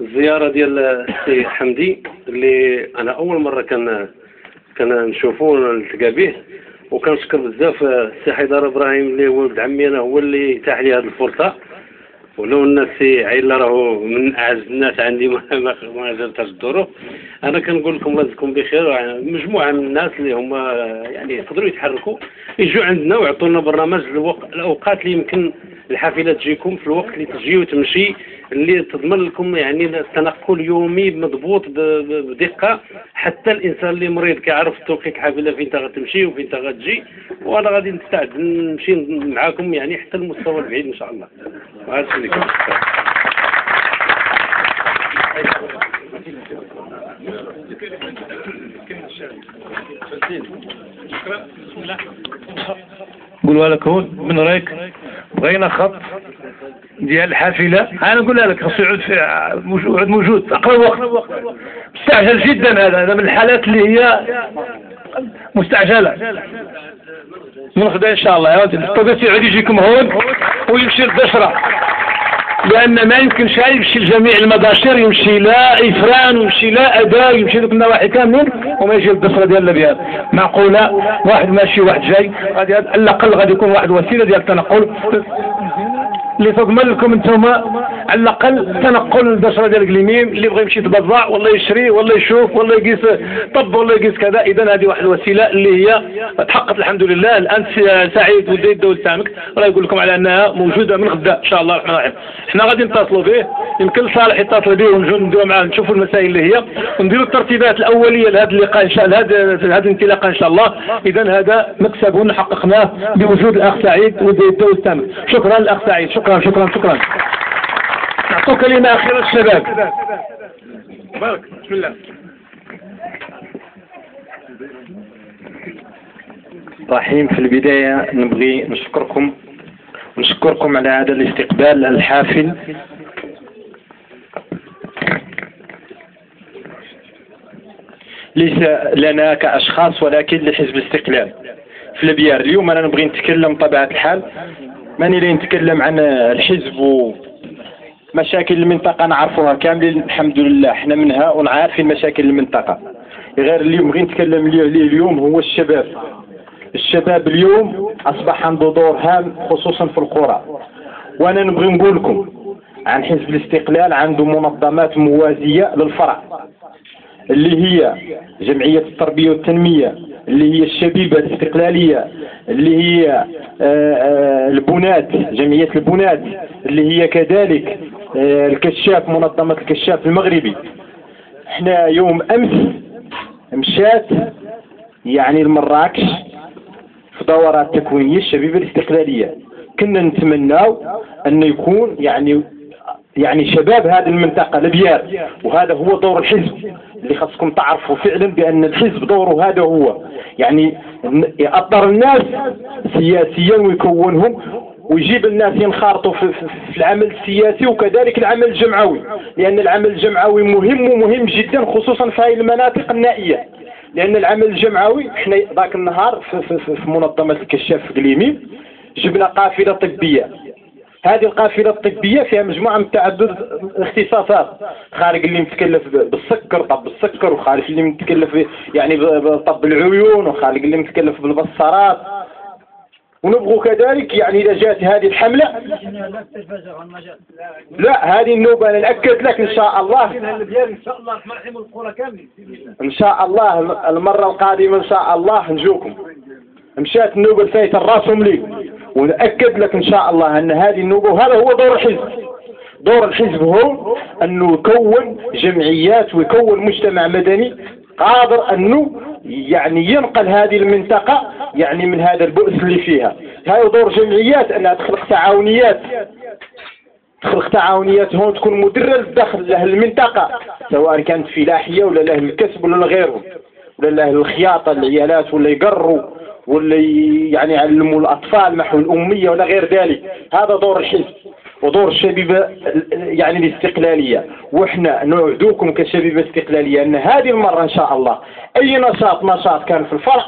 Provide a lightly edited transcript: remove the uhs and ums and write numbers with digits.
الزيارة ديال السي حمدي اللي أنا أول مرة كنشوفو ونلتقى به، وكنشكر بزاف السي حيدر إبراهيم اللي هو ولد عمي أنا، هو اللي تاح لي هذه الفرصة. ولو ان السي عيلة راهو من أعز الناس عندي ما زالت الظروف. أنا كنقول لكم الله يجزيكم بخير. مجموعة من الناس اللي هما يعني يقدروا يتحركوا يجوا عندنا ويعطونا برنامج الأوقات اللي يمكن الحافلة تجيكم في الوقت اللي تجي وتمشي، اللي تضمن لكم يعني التنقل يومي مضبوط بدقة، حتى الإنسان اللي مريض كيعرف توقيت الحافلة فين غتمشي وفين غتجي. وأنا غادي نستعد نمشي معاكم يعني حتى المستوى البعيد إن شاء الله. وهذا الشيء اللي كنت قولوا لك من رايك بغينا خط ديال الحافله. انا نقولها لك خاصو يعود موجود اقرب وقت. مستعجل جدا، هذا من الحالات اللي هي مستعجله. من غدا ان شاء الله الطبيب يعود يجيكم هون ويمشي للبشره، لان ما يمكنش يمشي لجميع المباشر، يمشي لا إفران ويمشي لا أداء، يمشي لك النواحي كاملين وما يجي للبصرة ديال البيار. معقولة واحد ماشي واحد جاي، غادي على الأقل غادي يكون واحد وسيلة ديال التنقل اللي تضمن لكم انتم على الاقل تنقل البشره ديال القليميم. اللي بغى يمشي يتبضع ولا يشري ولا يشوف ولا يقيس طب ولا يقيس كذا. اذا هذه واحد الوسيله اللي هي تحققت الحمد لله. الان سعيد ولدي الدول سامك راه يقول لكم على انها موجوده من غدا ان شاء الله الرحمن الرحيم. احنا غادي نتصلوا به، يمكن صالح يتصل به ونجوا معاه نشوفوا المسائل اللي هي ونديروا الترتيبات الاوليه لهذا اللقاء ان شاء الله، هذا الانطلاقه ان شاء الله. اذا هذا مكسب حققناه بوجود الاخ سعيد ولدي الدول سامك. شكرا الاخ سعيد، شكرا. نعطوا كلمة أخيرة للشباب. بارك بسم الله. رحيم، في البداية نبغي نشكركم على هذا الاستقبال الحافل. ليس لنا كأشخاص ولكن لحزب الاستقلال في البيار. اليوم أنا نبغي نتكلم طبيعة الحال، ماني لي نتكلم عن الحزب ومشاكل المنطقة نعرفوها كاملين الحمد لله، احنا منها ونعرفين مشاكل المنطقة. غير اللي نبغي نتكلم عليه اليوم هو الشباب اليوم أصبح عنده دور هام خصوصا في القرى. وأنا نبغي نقول لكم عن حزب الاستقلال عنده منظمات موازية للفرع، اللي هي جمعية التربية والتنمية، اللي هي الشبيبة الاستقلالية، اللي هي البنات، جمعية البنات، اللي هي كذلك الكشاف، منظمة الكشاف المغربي. احنا يوم امس مشات يعني لمراكش في دورات تكوينية الشبيبة الاستقلالية. كنا نتمناو ان يكون يعني شباب هذه المنطقة البيار، وهذا هو دور الحزب اللي خاصكم تعرفوا فعلا بأن الحزب دوره هذا هو يعني يأطر الناس سياسيا ويكونهم ويجيب الناس ينخرطوا في العمل السياسي وكذلك العمل الجمعوي، لأن العمل الجمعوي مهم جدا خصوصا في هذه المناطق النائية. لأن العمل الجمعوي احنا ذاك النهار في منظمة الكشاف في قليميم جبنا قافلة طبية. هذه القافلة الطبية فيها مجموعة من تعدد اختصاصات، خارج اللي متكلف بالسكر طب السكر، وخارج اللي متكلف يعني بطب العيون، وخارج اللي متكلف بالبصرات. ونبغوا كذلك يعني إذا جات هذه الحملة لا هذه النوبة أنا نأكد لك إن شاء الله إن شاء الله المرة القادمة إن شاء الله نجوكم. مشات النوبة الفايتة راسهم لي، ونأكد لك إن شاء الله أن هذه النوبة، وهذا هو دور الحزب. دور الحزب هو أنه يكون جمعيات ويكون مجتمع مدني قادر أنه يعني ينقل هذه المنطقة يعني من هذا البؤس اللي فيها. هذا دور جمعيات أنها تخلق تعاونيات هون تكون مدرة للدخل لأهل المنطقة، سواء كانت فلاحية ولا لأهل الكسب ولا لغيرهم، ولا لأهل الخياطة العيالات، ولا يقروا ولا يعني يعلموا الأطفال محو الأمية ولا غير ذلك. هذا دور الحزب ودور الشبيبة يعني الاستقلالية. وإحنا نوعدوكم كشبيبة استقلالية أن هذه المرة إن شاء الله أي نشاط كان في الفرع